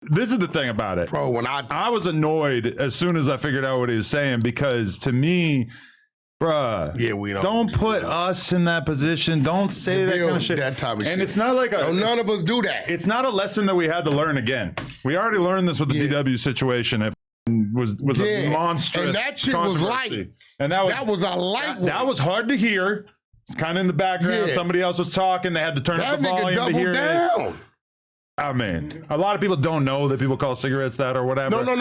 This is the thing about it. Bro, when I was annoyed as soon as I figured out what he was saying, because to me, bruh, yeah, we don't put us in that position. Don't say that kind of shit. That type of shit. And it's not like none of us do that. It's not a lesson that we had to learn again. We already learned this with the DW situation. It was a monstrous and that shit was light. And that was a light one. That was hard to hear. It's kind of in the background. Yeah. Somebody else was talking. They had to turn up the volume to hear it. I mean, a lot of people don't know that people call cigarettes that or whatever. No.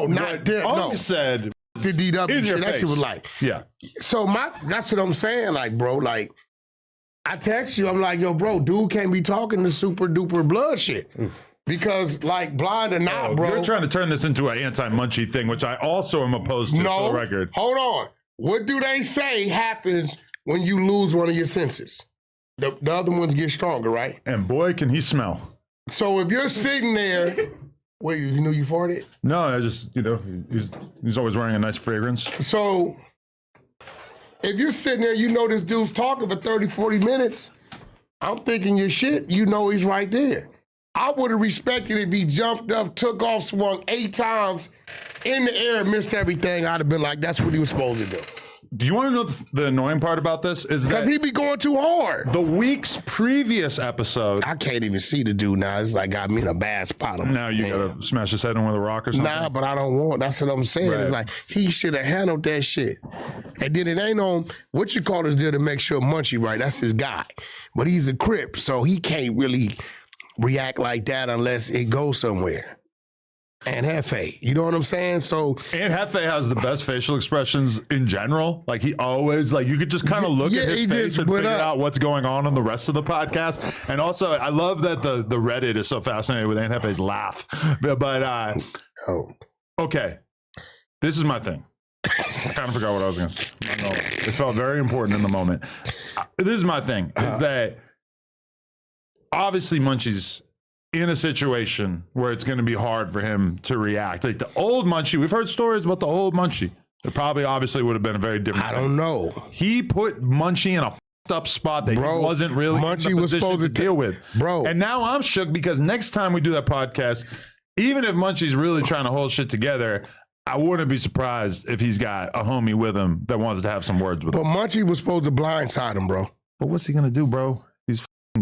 Not that. No. Said the DW shit. That shit was like. Yeah. So that's what I'm saying. Like, bro, like, I text you. I'm like, yo, bro, dude can't be talking the super duper blood shit. Because, like, blind or not, bro. You're trying to turn this into an anti-Munchie thing, which I also am opposed to, for the record. Hold on. What do they say happens when you lose one of your senses? The other ones get stronger, right? And boy, can he smell. So if you're sitting there, wait, you knew you farted? No, I just, he's always wearing a nice fragrance. So if you're sitting there, you know this dude's talking for 30, 40 minutes, I'm thinking your shit, you know he's right there. I would have respected if he jumped up, took off, swung 8 times in the air, missed everything. I'd have been like, that's what he was supposed to do. Do you want to know the annoying part about this? Is that because he be going too hard. The week's previous episode, I can't even see the dude now. It's like got me in a bad spot. Now you gotta smash his head in with a rock or something. Nah, but I don't want. That's what I'm saying. Right. It's like he should have handled that shit. And then it ain't on what you call this deal to make sure Munchie right. That's his guy, but he's a Crip, so he can't really react like that unless it goes somewhere. And Hefe, you know what I'm saying? So and Hefe has the best facial expressions in general. Like he always, like you could just kind of look at his face and figure out what's going on the rest of the podcast. And also, I love that the Reddit is so fascinated with Aunt Hefe's laugh. But okay, this is my thing. I kind of forgot what I was going to say. I know it felt very important in the moment. This is my thing: is that obviously Munchie's in a situation where it's going to be hard for him to react. Like the old Munchie, we've heard stories about the old Munchie. It probably obviously would have been a very different thing. Don't know. He put Munchie in a up spot that he wasn't really Munchie in the was position supposed to deal with. Bro. And now I'm shook because next time we do that podcast, even if Munchie's really trying to hold shit together, I wouldn't be surprised if he's got a homie with him that wants to have some words with him. But Munchie was supposed to blindside him, bro. But what's he going to do, bro?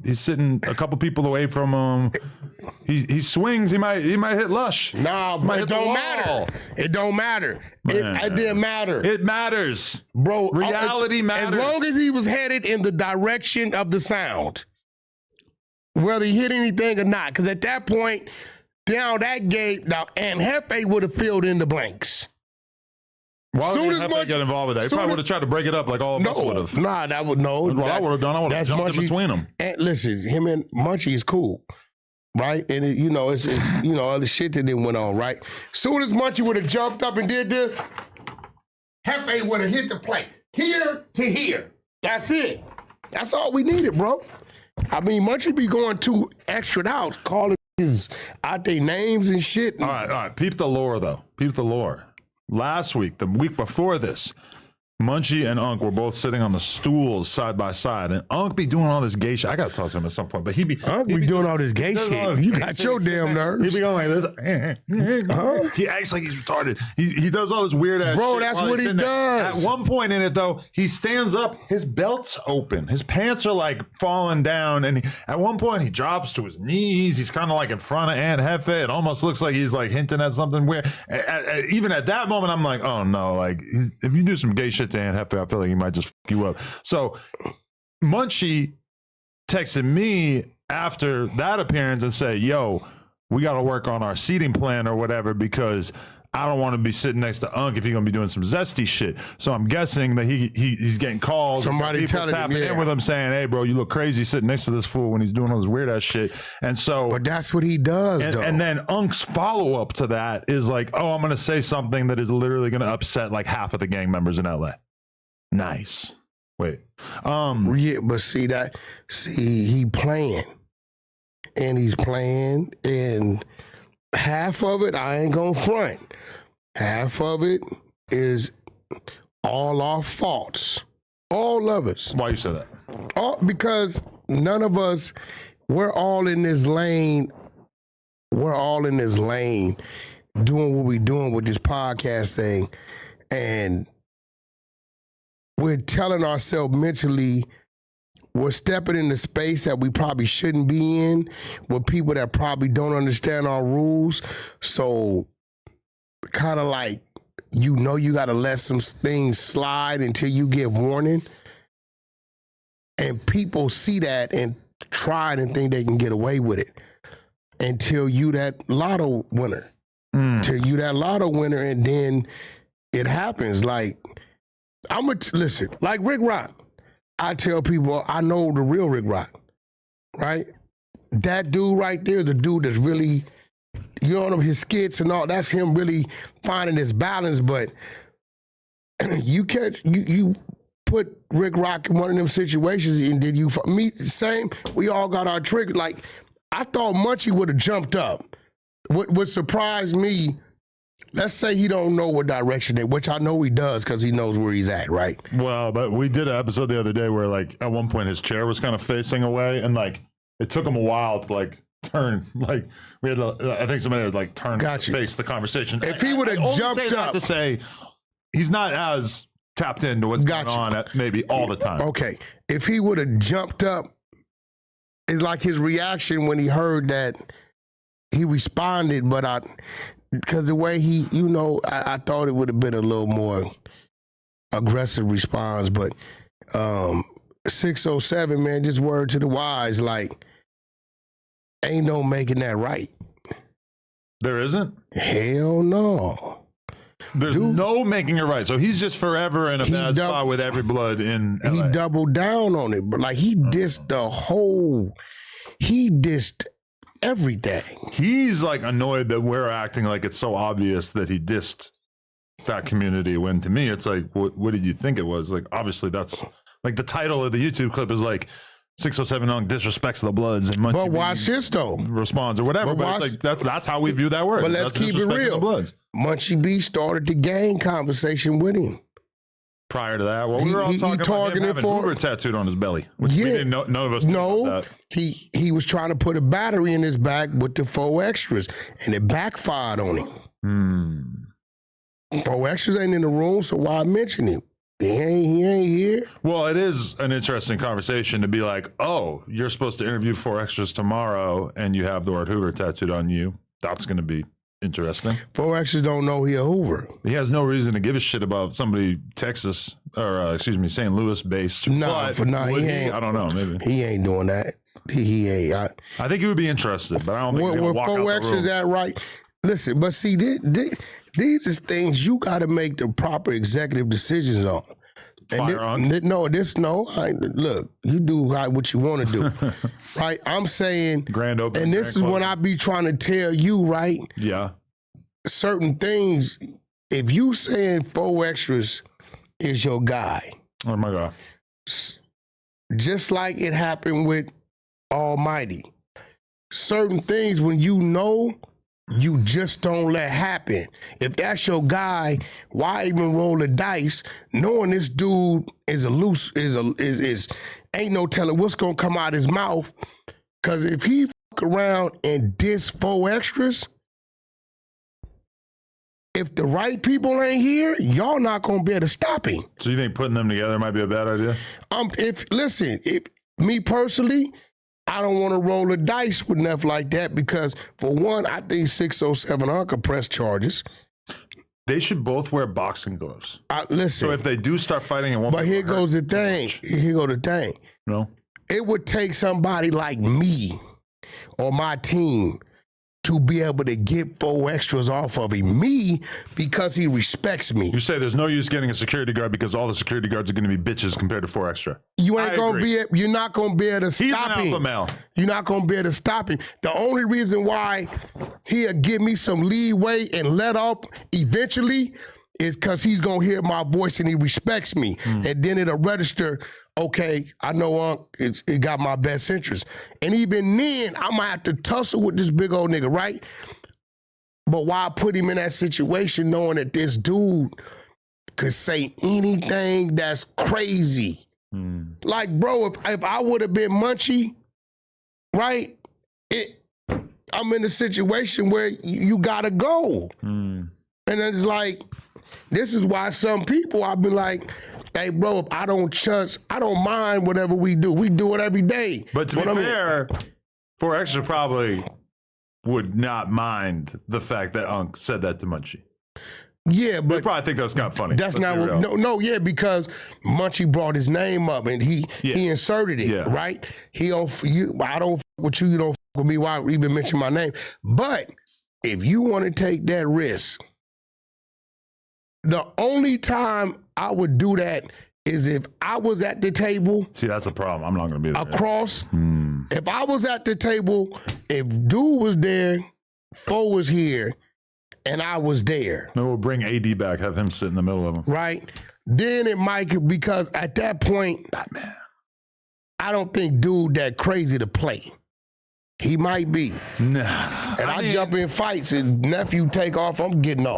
He's sitting a couple people away from him. He swings. He might hit Lush. Nah, but it don't matter. It don't matter. It didn't matter. It matters, bro. Reality matters. As long as he was headed in the direction of the sound, whether he hit anything or not. Because at that point, down that gate, now and Hefe would have filled in the blanks. Why would Hefe get involved with that? He probably would have tried to break it up like all of us would have. Nah, that would no. What I would have done, I would have jumped in between them. And listen, him and Munchie is cool, right? And it's other shit that then went on, right? Soon as Munchie would have jumped up and did this, Hefe would have hit the plate here to here. That's it. That's all we needed, bro. I mean, Munchie be going too extra out, calling out their names and shit. All right. Peep the lore, though. Peep the lore. Last week, the week before this, Munchie and Unc were both sitting on the stools side by side, and Unc be doing all this gay shit. I gotta talk to him at some point, but Unc be doing all this gay shit. You got your damn nerves. He be going like this. He acts like he's retarded. He does all this weird ass shit. Bro, that's what he does. At one point in it, though, he stands up, his belt's open, his pants are like falling down, and at one point he drops to his knees. He's kind of like in front of Aunt Hefe. It almost looks like he's like hinting at something weird. Even at that moment, I'm like, oh no, like if you do some gay shit to Aunt Hefe, I feel like he might just fuck you up. So Munchie texted me after that appearance and said, yo, we got to work on our seating plan or whatever, because I don't want to be sitting next to Unc if he's going to be doing some zesty shit. So I'm guessing that he's getting calls. Somebody tapping in with him saying, hey, bro, you look crazy sitting next to this fool when he's doing all this weird ass shit. And so, but that's what he does, though. And then Unc's follow up to that is like, oh, I'm going to say something that is literally going to upset like half of the gang members in LA. Nice. Wait. Yeah, but see, he playing. And he's playing, and half of it, I ain't gonna front. Half of it is all our faults. All of us. Why you say that? Because none of us, we're all in this lane we're all in this lane doing what we're doing with this podcast thing, and we're telling ourselves mentally we're stepping into space that we probably shouldn't be in with people that probably don't understand our rules. So kind of like, you got to let some things slide until you get warning. And people see that and try it and think they can get away with it until you that lotto winner. Till you that lotto winner, and then it happens. Like, listen, like Rick Rock. I tell people I know the real Rick Rock, right? That dude right there, the dude that's really, his skits and all, that's him really finding his balance. But you put Rick Rock in one of them situations, and did you same? We all got our trick. Like, I thought Munchie would have jumped up. What surprised me, let's say he don't know what direction which I know he does because he knows where he's at, right? Well, but we did an episode the other day where, like, at one point his chair was kind of facing away, and like it took him a while to like turn. Like, we had to, I think somebody had like turn to face the conversation. If he would have jumped up, to say he's not as tapped into what's going on at maybe all the time. Okay, if he would have jumped up, it's like his reaction when he heard that. He responded, but because the way he, I thought it would have been a little more aggressive response. But 607, man, just word to the wise, like, ain't no making that right. There isn't? Hell no. There's no making it right. So he's just forever in a bad spot with every blood in LA. He doubled down on it, but like he dissed everything. He's like annoyed that we're acting like it's so obvious that he dissed that community, when to me it's like, what did you think it was? Like, obviously that's like the title of the YouTube clip is like 607 Unk disrespects the Bloods, and Munchie but watch this though, responds or whatever. But it's like that's how we view that word. But let's keep it real. Munchie B started the gang conversation with him. Prior to that, well, we were all talking about him having Hoover tattooed on his belly, which we didn't know, none of us knew about that. He was trying to put a battery in his back with the 4 extras, and it backfired on him. 4 extras ain't in the room, so why mention him? He ain't here. Well, it is an interesting conversation to be like, oh, you're supposed to interview 4 extras tomorrow, and you have the word Hoover tattooed on you. That's going to be interesting. 4 extras don't know he a Hoover. He has no reason to give a shit about somebody Texas or St. Louis based. He ain't. I don't know. Maybe he ain't doing that. He ain't. I think he would be interested, but I don't think he's gonna walk out the room. 4 extras that right. Listen, but see, these is things you got to make the proper executive decisions on. Look, you do what you want to do, right? I'm saying, grand open, and this is when I be trying to tell you, right? Yeah, certain things. If you saying 4 extras is your guy, oh my God, just like it happened with Almighty, certain things when you just don't let happen. If that's your guy, why even roll the dice knowing this dude is ain't no telling what's gonna come out his mouth? Cause if he fuck around and diss 4 extras, if the right people ain't here, y'all not gonna be able to stop him. So you think putting them together might be a bad idea? If me personally, I don't want to roll the dice with nothing like that because, for one, I think 607 could press charges. They should both wear boxing gloves. Listen. So if they do start fighting in one, but here goes the thing. No, it would take somebody like me or my team to be able to get 4 extras off of him. Me, because he respects me. You say there's no use getting a security guard because all the security guards are going to be bitches compared to 4 extra. You're not going to be able to stop him. He's an alpha male. You're not going to be able to stop him. The only reason why he'll give me some leeway and let up eventually is because he's going to hear my voice and he respects me. And then it'll register, okay, I know it got my best interest. And even then, I might have to tussle with this big old nigga, right? But why put him in that situation knowing that this dude could say anything that's crazy? Like, bro, if I would have been Munchie, right, I'm in a situation where you gotta go. And it's like, this is why some people, I've been like, hey, bro, if I don't mind whatever we do. We do it every day. But to be fair, 4 Extra probably would not mind the fact that Unc said that to Munchie. Yeah, but they probably think that's kind of funny. That's not what, yeah, because Munchie brought his name up and he inserted it, right? I don't fuck with you, you don't fuck with me, why even mention my name? But if you want to take that risk, the only time I would do that is if I was at the table. See, that's the problem. I'm not going to be there. Across. If I was at the table, if dude was there, Fo was here, and I was there. Maybe we'll bring AD back, have him sit in the middle of them. Right? Then it might, because at that point, I don't think dude that crazy to play. He might be. Nah. And I jump in fights and nephew take off, I'm getting off.